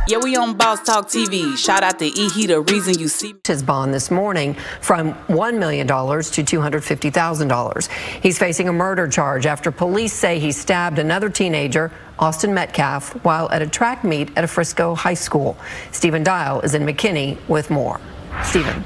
Yeah, we on Boss Talk TV. Shout out to E. The reason you see his bond this morning from $1 million to $250,000. He's facing a murder charge after police say he stabbed another teenager, Austin Metcaff, while at a track meet at a Frisco high school. Stephen Dial is in McKinney with more. Stephen.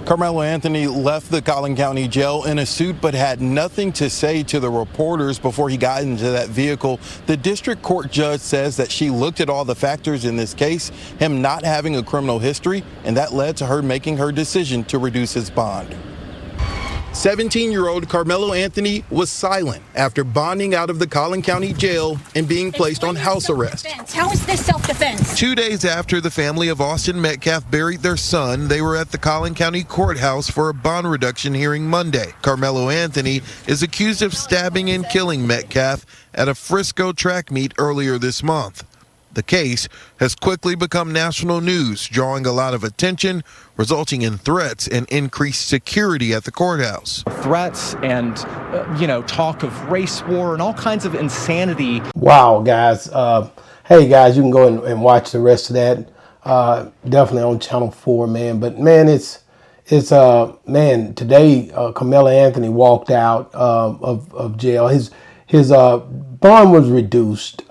Kamelo Anthony left the Collin County Jail in a suit but had nothing to say to the reporters before he got into that vehicle. The district court judge says that she looked at all the factors in this case, him not having a criminal history, and that led to her making her decision to reduce his bond. 17-year-old Kamelo Anthony was silent after bonding out of the Collin County Jail and being placed on house arrest. How is this self-defense? 2 days after the family of Austin Metcaff buried their son, they were at the Collin County Courthouse for a bond reduction hearing Monday. Kamelo Anthony is accused of stabbing and killing Metcaff at a Frisco track meet earlier this month. The case has quickly become national news, drawing a lot of attention, resulting in threats and increased security at the courthouse. Threats and, talk of race war and all kinds of insanity. Wow, guys. Hey, guys, you can go and watch the rest of that. Definitely on Channel 4, man. But, man, it's today Kamelo Anthony walked out of jail. His bond was reduced.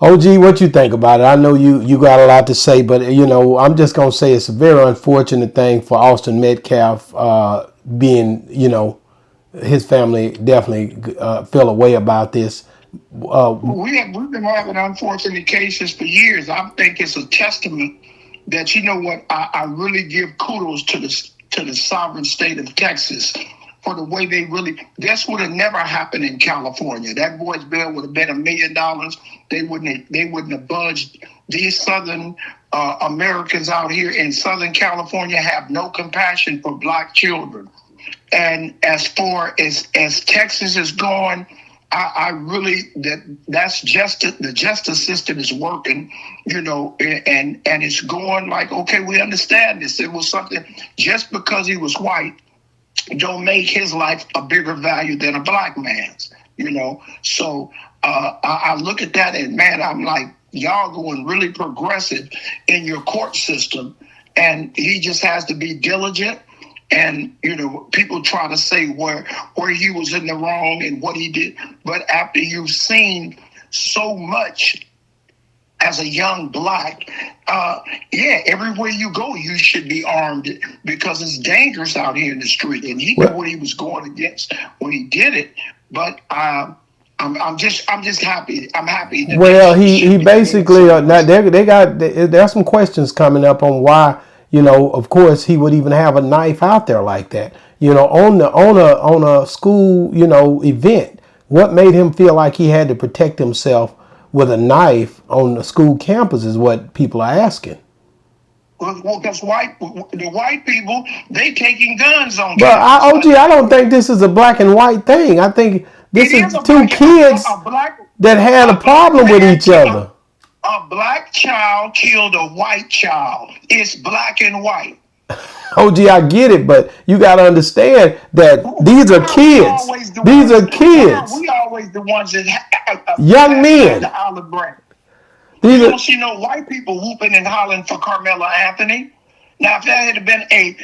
OG, what you think about it? I know you got a lot to say, but I'm just gonna say it's a very unfortunate thing for Austin Metcaff being, his family definitely feel a way about this. We've been having unfortunate cases for years. I think it's a testament that I really give kudos to the sovereign state of Texas for the way this would have never happened in California. That boy's bill would have been $1 million. They wouldn't have budged. These Southern Americans out here in Southern California have no compassion for black children. And as far as Texas is going, I really, that's the justice system is working, and it's going like, okay, we understand this. It was something, just because he was white, don't make his life a bigger value than a black man's, So I look at that and, man, I'm like, y'all going really progressive in your court system. And he just has to be diligent. And, people try to say where he was in the wrong and what he did. But after you've seen so much as a young black, everywhere you go, you should be armed because it's dangerous out here in the street. And he knew what he was going against when he did it. But I'm just happy. I'm happy. Well, he basically there's some questions coming up on why, of course, he would even have a knife out there like that. On a school, event. What made him feel like he had to protect himself with a knife on the school campus is what people are asking. Well, because the white people, they taking guns on. But I don't think this is a black and white thing. I think this is two kids that had a problem with each other. A black child killed a white child. It's black and white. OG, I get it, but you got to understand that these are kids. These are kids. We always the ones that young men. The olive branch. You don't see no white people whooping and hollering for Kamelo Anthony. Now, if that had been a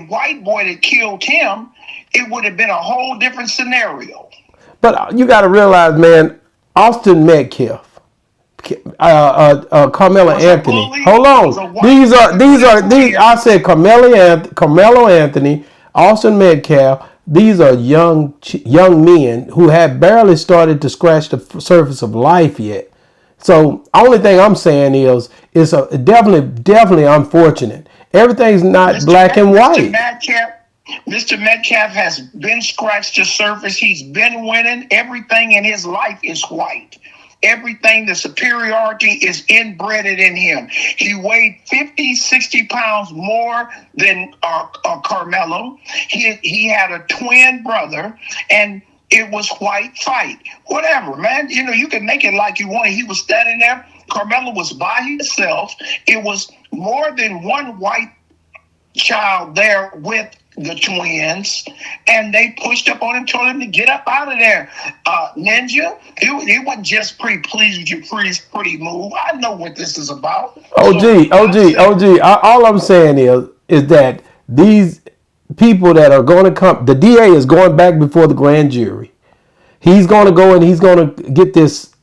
white boy that killed him, it would have been a whole different scenario. But you got to realize, man, Austin Metcalf, Kamelo Anthony. Hold on. These are. I said Kamelo Anthony, Austin Metcalf. These are young men who have barely started to scratch the surface of life yet. So only thing I'm saying is it's definitely unfortunate. Everything's not black and white. Mr. Metcalf has been scratched the surface. He's been winning. Everything in his life is white. Everything, the superiority is inbred in him. He weighed 50, 60 pounds more than Kamelo. He had a twin brother, and it was white fight. Whatever, man. You can make it like you want. He was standing there. Kamelo was by himself. It was more than one white child there with the twins, and they pushed up on him, told him to get up out of there. Ninja, he wasn't just pretty pleased with your pretty move. I know what this is about. OG. All I'm saying is that these people that are going to come, the DA is going back before the grand jury. He's going to go and he's going to get this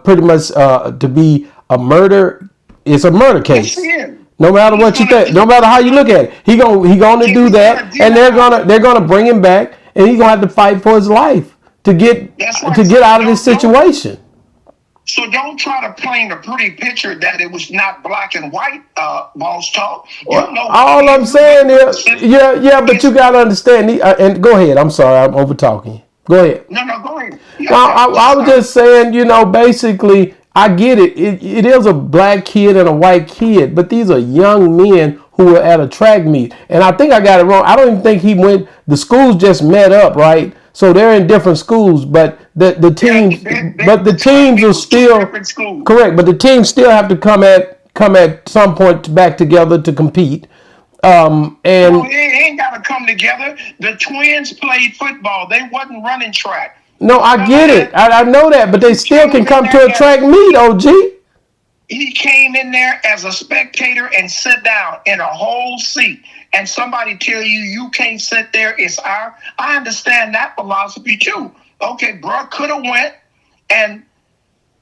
pretty much to be a murder. It's a murder case. Yes, no matter what you think, no matter how you look at it, he going to do that, and they're gonna bring him back, and he's gonna have to fight for his life to get out of this situation. So don't try to paint a pretty picture that it was not black and white, boss talk. All I'm saying is, but you gotta understand. And go ahead. I'm sorry, I'm over talking you. Go ahead. No, go ahead. I was just saying, basically. I get it. It is a black kid and a white kid, but these are young men who were at a track meet. And I think I got it wrong. I don't even think the schools just met up, right? So they're in different schools, but the teams are still correct. But the teams still have to come at some point back together to compete. They ain't got to come together. The twins played football. They wasn't running track. No, I get it. I know that, but they still can come to a track meet, OG. He came in there as a spectator and sat down in a whole seat. And somebody tell you can't sit there. I understand that philosophy too. Okay, bro could have went and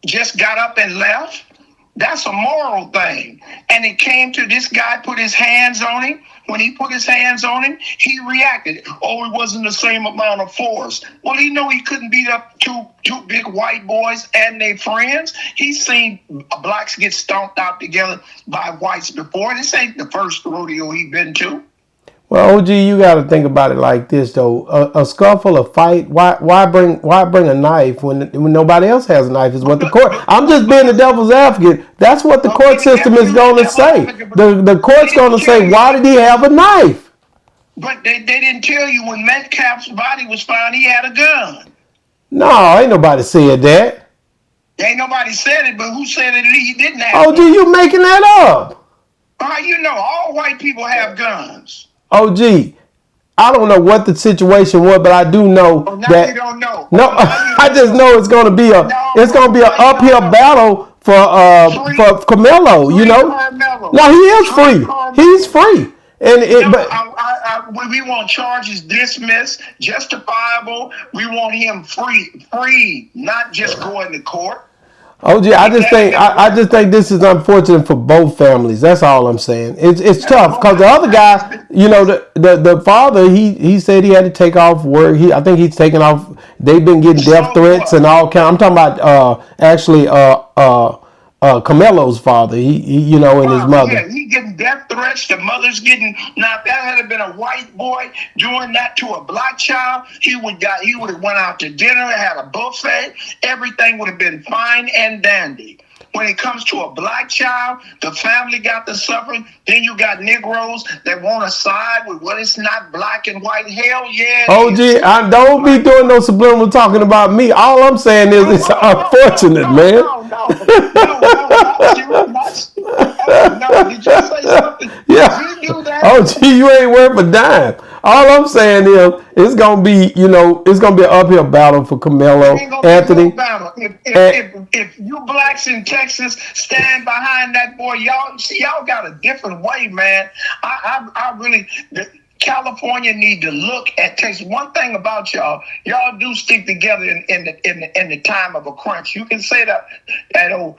just got up and left. That's a moral thing. And it came to this guy put his hands on him. When he put his hands on him, he reacted. Oh, it wasn't the same amount of force. Well, he know he couldn't beat up two big white boys and their friends. He's seen blacks get stomped out together by whites before. This ain't the first rodeo he's been to. Well, OG, you got to think about it like this, though. A scuffle, a fight. Why bring a knife when nobody else has a knife? Is what the court. I'm just being the devil's advocate. That's what the court system is going to say. The court's going to say, why did he have a knife? But they didn't tell you when Metcaff's body was found, he had a gun. No, ain't nobody said that. Ain't nobody said it, but who said it? He didn't have. OG, you making that up? All white people have guns. OG, I don't know what the situation was, but I do know that. You don't know. No, I just know it's going to be an uphill battle for Kamelo. Carmelo. No, he is free. He's free, we want charges dismissed, justifiable. We want him free, not just going to court. OG, I just think this is unfortunate for both families. That's all I'm saying. It's tough because the other guy, the father, he said he had to take off work. I think he's taking off. They've been getting death threats and all kind. I'm talking about Kamelo's father. He and his mother. Yeah, he getting death threats. The mother's getting. Now, if that had been a white boy doing that to a black child, he would have went out to dinner, had a buffet. Everything would have been fine and dandy. When it comes to a black child, the family got the suffering. Then you got Negroes that want to side with what is not black and white. Hell yeah. OG, I don't be doing no subliminal talking about me. All I'm saying is it's unfortunate, man. No. Did you say something? Yeah. Did you do that? OG, you ain't worth a dime. All I'm saying is it's gonna be, it's gonna be an uphill battle for Kamelo, Anthony. If you blacks in Texas stand behind that boy, y'all got a different way, man. I really. California need to look at Texas. One thing about y'all do stick together in the time of a crunch. You can say that old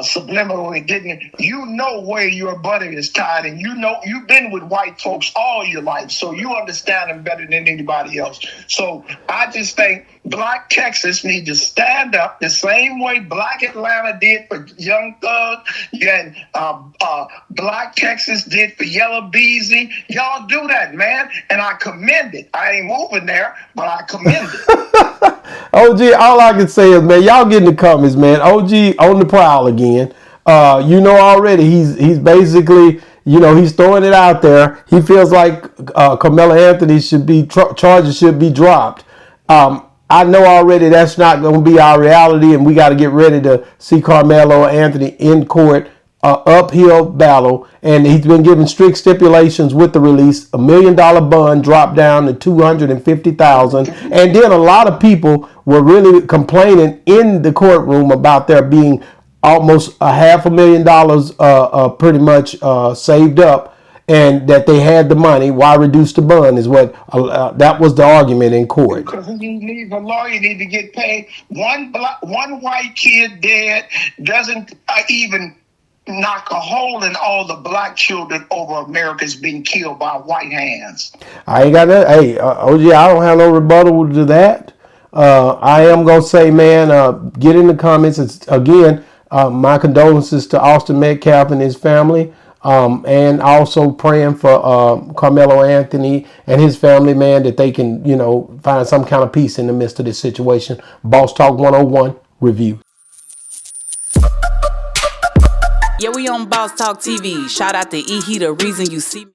subliminal and didn't. You know where your butter is tied, and you've been with white folks all your life, so you understand them better than anybody else. So I just think black Texas need to stand up the same way black Atlanta did for Young Thug, and black Texas did for Yellow Beezy. Y'all do that, man, and I commend it. I ain't moving there, but I commend it. OG, all I can say is, man, y'all get in the comments, man. OG on the prowl again. Already he's basically, he's throwing it out there. He feels like Kamelo Anthony charges should be dropped. I know already that's not going to be our reality, and we got to get ready to see Kamelo Anthony in court uphill battle, and he's been given strict stipulations with the release. $1 million bond dropped down to $250,000, and then a lot of people were really complaining in the courtroom about there being almost $500,000 pretty much saved up, and that they had the money. Why reduce the bond? Is what that was the argument in court. Because he needs a lawyer, need to get paid. One white kid dead doesn't even knock a hole in all the black children over America's being killed by white hands. I ain't got that. Hey, OG, I don't have no rebuttal to that. I am gonna say, man, get in the comments. It's, again, my condolences to Austin Metcaff and his family, and also praying for Kamelo Anthony and his family, man, that they can, find some kind of peace in the midst of this situation. Boss Talk 101 review. Yeah, we on Boss Talk TV. Shout out to E. He the reason you see me.